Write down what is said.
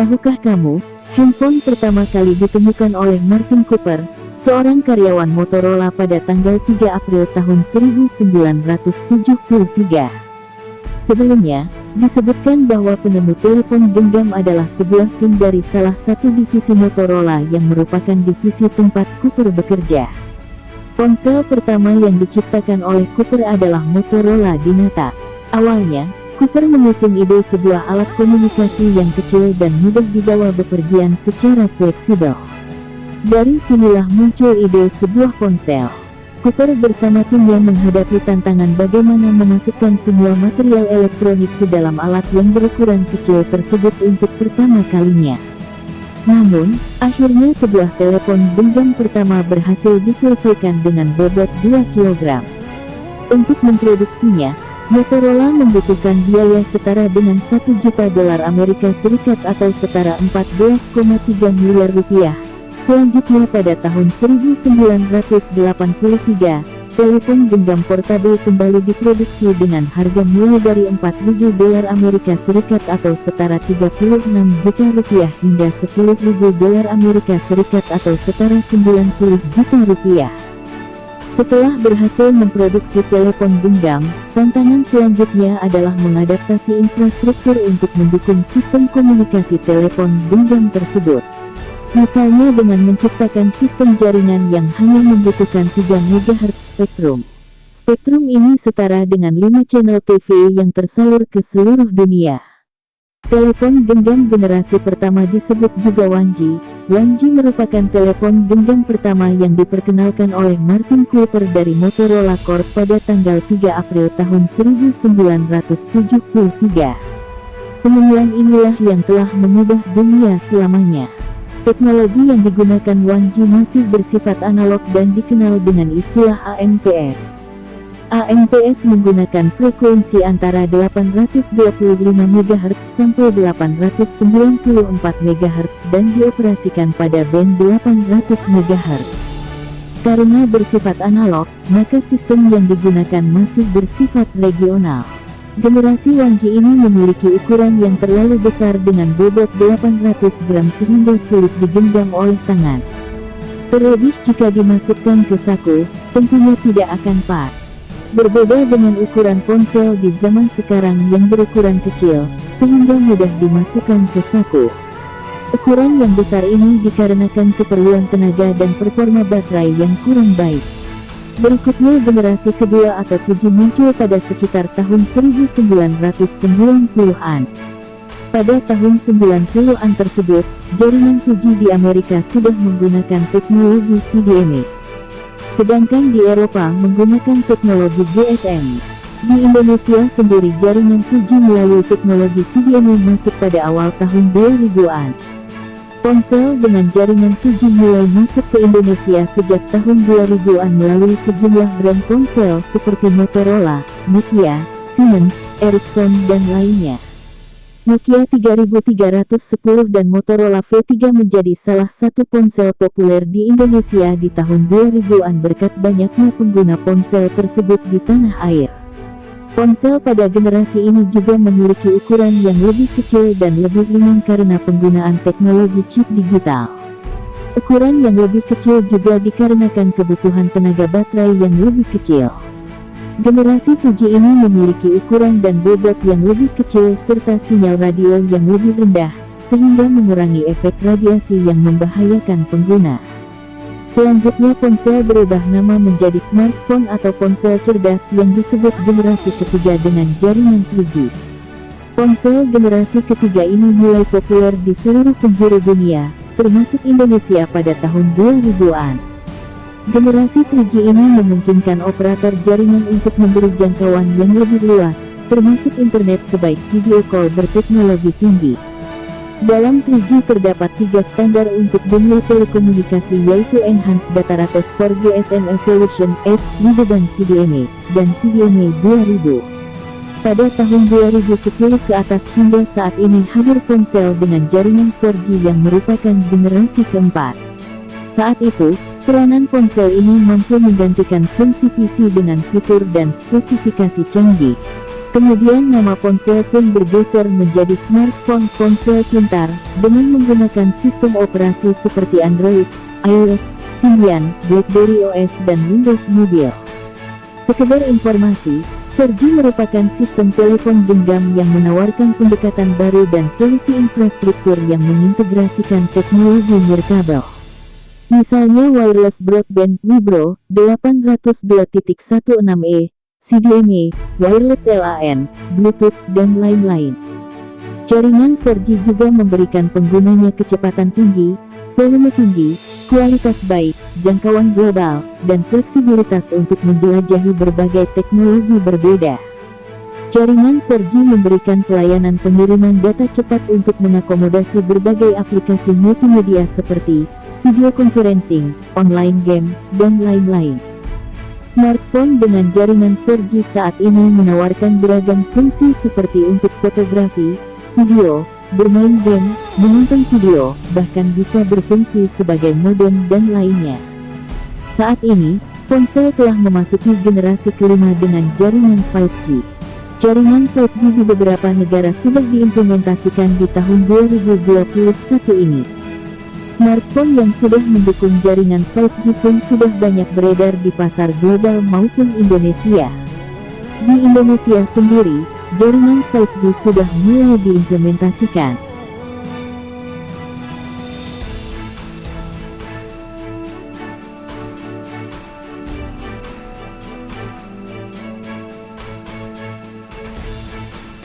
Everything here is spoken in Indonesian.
Tahukah kamu, handphone pertama kali ditemukan oleh Martin Cooper, seorang karyawan Motorola pada tanggal 3 April tahun 1973. Sebelumnya, disebutkan bahwa penemu telepon genggam adalah sebuah tim dari salah satu divisi Motorola yang merupakan divisi tempat Cooper bekerja. Ponsel pertama yang diciptakan oleh Cooper adalah Motorola Dynata. Awalnya, Cooper mengusung ide sebuah alat komunikasi yang kecil dan mudah dibawa bepergian secara fleksibel. Dari sinilah muncul ide sebuah ponsel. Cooper bersama timnya menghadapi tantangan bagaimana memasukkan semua material elektronik ke dalam alat yang berukuran kecil tersebut untuk pertama kalinya. Namun, akhirnya sebuah telepon genggam pertama berhasil diselesaikan dengan bobot 2 kg. Untuk memproduksinya, Motorola membutuhkan biaya setara dengan $1 juta Amerika Serikat atau setara 14,3 miliar rupiah. Selanjutnya pada tahun 1983, telepon genggam portabel kembali diproduksi dengan harga mulai dari $4.000 Amerika Serikat atau setara 36 juta rupiah hingga $10.000 Amerika Serikat atau setara 90 juta rupiah. Setelah berhasil memproduksi telepon genggam, tantangan selanjutnya adalah mengadaptasi infrastruktur untuk mendukung sistem komunikasi telepon genggam tersebut. Misalnya dengan menciptakan sistem jaringan yang hanya membutuhkan 3 MHz spektrum. Spektrum ini setara dengan 5 channel TV yang tersalur ke seluruh dunia. Telepon genggam generasi pertama disebut juga 1G. 1G merupakan telepon genggam pertama yang diperkenalkan oleh Martin Cooper dari Motorola Corp pada tanggal 3 April tahun 1973. Penemuan inilah yang telah mengubah dunia selamanya. Teknologi yang digunakan 1G masih bersifat analog dan dikenal dengan istilah AMPS. AMPS menggunakan frekuensi antara 825 MHz sampai 894 MHz dan dioperasikan pada band 800 MHz. Karena bersifat analog, maka sistem yang digunakan masih bersifat regional. Generasi 1G ini memiliki ukuran yang terlalu besar dengan bobot 800 gram sehingga sulit digenggam oleh tangan. Terlebih jika dimasukkan ke saku, tentunya tidak akan pas. Berbeda dengan ukuran ponsel di zaman sekarang yang berukuran kecil, sehingga mudah dimasukkan ke saku. Ukuran yang besar ini dikarenakan keperluan tenaga dan performa baterai yang kurang baik. Berikutnya generasi kedua atau 7 muncul pada sekitar tahun 1990-an. Pada tahun 90-an tersebut, jaringan 2G di Amerika sudah menggunakan teknologi CDMA. Sedangkan di Eropa menggunakan teknologi GSM. Di Indonesia sendiri jaringan 2G melalui teknologi CDMA masuk pada awal tahun 2000-an. Ponsel dengan jaringan 2G mulai masuk ke Indonesia sejak tahun 2000-an melalui sejumlah brand ponsel seperti Motorola, Nokia, Siemens, Ericsson, dan lainnya. Nokia 3310 dan Motorola V3 menjadi salah satu ponsel populer di Indonesia di tahun 2000-an berkat banyaknya pengguna ponsel tersebut di tanah air. Ponsel pada generasi ini juga memiliki ukuran yang lebih kecil dan lebih ringan karena penggunaan teknologi chip digital. Ukuran yang lebih kecil juga dikarenakan kebutuhan tenaga baterai yang lebih kecil. Generasi 2G ini memiliki ukuran dan bobot yang lebih kecil serta sinyal radio yang lebih rendah, sehingga mengurangi efek radiasi yang membahayakan pengguna. Selanjutnya ponsel berubah nama menjadi smartphone atau ponsel cerdas yang disebut generasi ketiga dengan jaringan 3G. Ponsel generasi ketiga ini mulai populer di seluruh penjuru dunia, termasuk Indonesia pada tahun 2000-an. Generasi 3G ini memungkinkan operator jaringan untuk memberi jangkauan yang lebih luas, termasuk internet sebaik video call berteknologi tinggi. Dalam 3G terdapat 3 standar untuk dunia telekomunikasi yaitu Enhanced Data Rate for GSM Evolution 8, Wideband CDMA, dan CDMA 2000. Pada tahun 2010 ke atas hingga saat ini hadir ponsel dengan jaringan 4G yang merupakan generasi keempat. Saat itu, peranan ponsel ini mampu menggantikan fungsi PC dengan fitur dan spesifikasi canggih. Kemudian nama ponsel pun bergeser menjadi smartphone ponsel pintar, dengan menggunakan sistem operasi seperti Android, iOS, Symbian, BlackBerry OS dan Windows Mobile. Sekedar informasi, 4G merupakan sistem telepon genggam yang menawarkan pendekatan baru dan solusi infrastruktur yang mengintegrasikan teknologi nirkabel. Misalnya wireless broadband Wibro 802.16e, CDMA, wireless LAN, Bluetooth, dan lain-lain. Jaringan 4G juga memberikan penggunanya kecepatan tinggi, volume tinggi, kualitas baik, jangkauan global, dan fleksibilitas untuk menjelajahi berbagai teknologi berbeda. Jaringan 4G memberikan pelayanan pengiriman data cepat untuk mengakomodasi berbagai aplikasi multimedia seperti video conferencing, online game, dan lain-lain. Smartphone dengan jaringan 4G saat ini menawarkan beragam fungsi seperti untuk fotografi, video, bermain game, menonton video, bahkan bisa berfungsi sebagai modem dan lainnya. Saat ini, ponsel telah memasuki generasi kelima dengan jaringan 5G. Jaringan 5G di beberapa negara sudah diimplementasikan di tahun 2021 ini. Smartphone yang sudah mendukung jaringan 5G pun sudah banyak beredar di pasar global maupun Indonesia. Di Indonesia sendiri, jaringan 5G sudah mulai diimplementasikan.